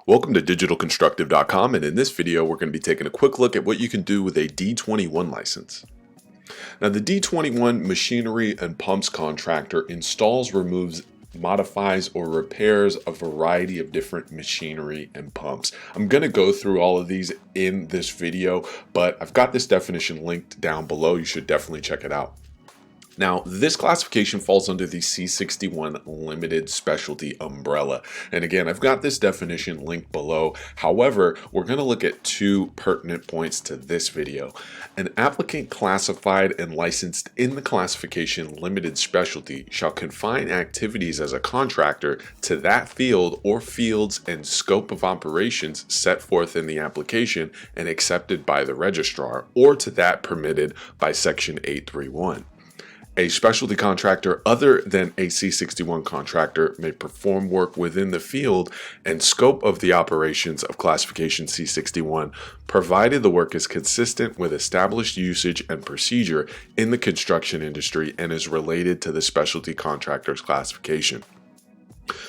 Welcome to digitalconstructive.com, and in this video we're going to be taking a quick look at what you can do with a D-21 license. Now the D-21 machinery and pumps contractor installs, removes, modifies, or repairs a variety of different machinery and pumps. I'm going to go through all of these in this video, but I've got this definition linked down below. You should definitely check it out. Now, this classification falls under the C61 limited specialty umbrella. And again, I've got this definition linked below. However, we're going to look at two pertinent points to this video. An applicant classified and licensed in the classification limited specialty shall confine activities as a contractor to that field or fields and scope of operations set forth in the application and accepted by the registrar, or to that permitted by Section 831. A specialty contractor other than a C61 contractor may perform work within the field and scope of the operations of classification C61, provided the work is consistent with established usage and procedure in the construction industry and is related to the specialty contractor's classification.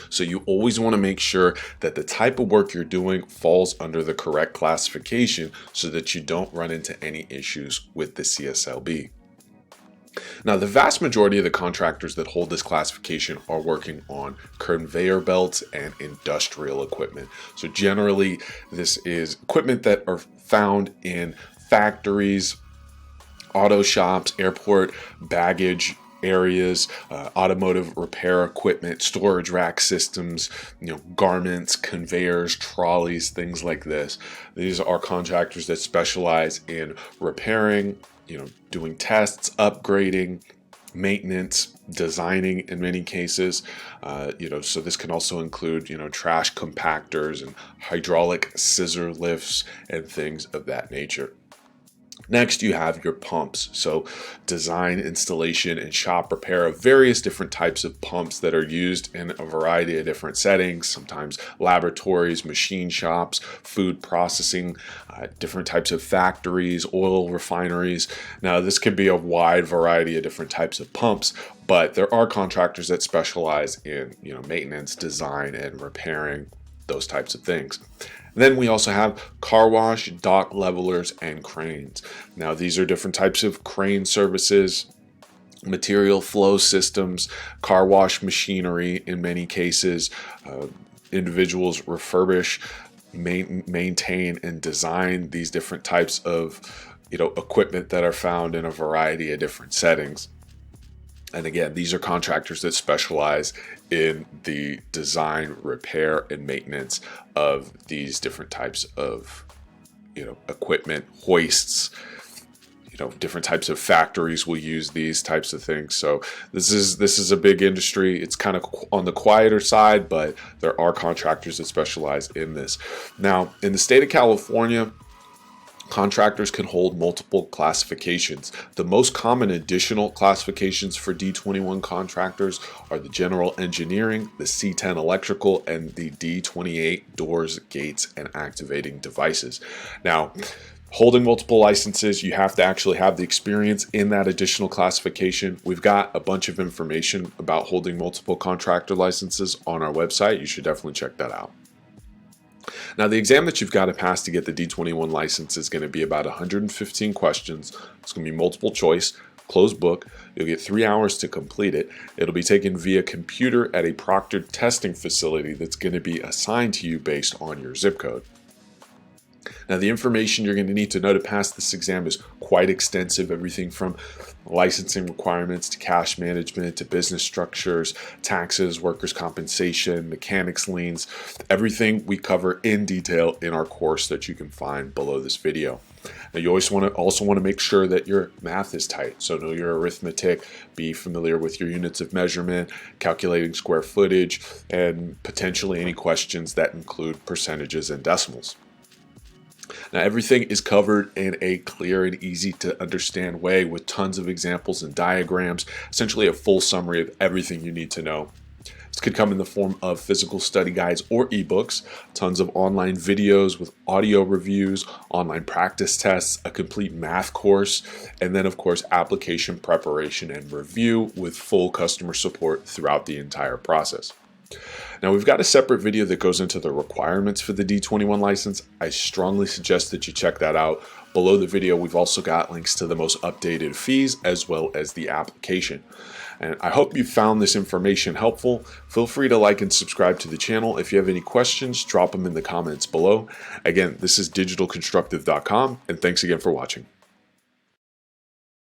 So you always want to make sure that the type of work you're doing falls under the correct classification so that you don't run into any issues with the CSLB. Now, the vast majority of the contractors that hold this classification are working on conveyor belts and industrial equipment. So generally, this is equipment that are found in factories, auto shops, airport baggage areas, automotive repair equipment, storage rack systems, garments, conveyors, trolleys, things like this. These are contractors that specialize in repairing, doing tests, upgrading, maintenance, designing in many cases. So this can also include, trash compactors and hydraulic scissor lifts and things of that nature. Next, you have your pumps. So design, installation, and shop repair of various different types of pumps that are used in a variety of different settings, sometimes laboratories, machine shops, food processing, different types of factories, oil refineries. Now, this could be a wide variety of different types of pumps, but there are contractors that specialize in, maintenance, design, and repairing those types of things. And then we also have car wash, dock levelers, and cranes. Now, these are different types of crane services, material flow systems, car wash machinery in many cases. Individuals refurbish, maintain, and design these different types of equipment that are found in a variety of different settings. And again, these are contractors that specialize in the design, repair, and maintenance of these different types of, equipment, hoists. Different types of factories will use these types of things. So this is a big industry. It's kind of on the quieter side, but there are contractors that specialize in this. Now, in the state of California, contractors can hold multiple classifications. The most common additional classifications for D-21 contractors are the general engineering, the C-10 electrical, and the D-28 doors, gates, and activating devices. Now, holding multiple licenses, you have to actually have the experience in that additional classification. We've got a bunch of information about holding multiple contractor licenses on our website. You should definitely check that out. Now, the exam that you've got to pass to get the D-21 license is going to be about 115 questions. It's going to be multiple choice, closed book. You'll get 3 hours to complete it. It'll be taken via computer at a proctored testing facility that's going to be assigned to you based on your zip code. Now, the information you're going to need to know to pass this exam is quite extensive, everything from licensing requirements to cash management to business structures, taxes, workers' compensation, mechanics liens, everything we cover in detail in our course that you can find below this video. Now, you always also want to make sure that your math is tight. So know your arithmetic, be familiar with your units of measurement, calculating square footage, and potentially any questions that include percentages and decimals. Now, everything is covered in a clear and easy to understand way with tons of examples and diagrams, essentially a full summary of everything you need to know. This could come in the form of physical study guides or ebooks, tons of online videos with audio reviews, online practice tests, a complete math course, and then of course application preparation and review with full customer support throughout the entire process. Now we've got a separate video that goes into the requirements for the D-21 license. I strongly suggest that you check that out. Below the video, we've also got links to the most updated fees as well as the application. And I hope you found this information helpful. Feel free to like and subscribe to the channel. If you have any questions, drop them in the comments below. Again, this is digitalconstructive.com, and thanks again for watching.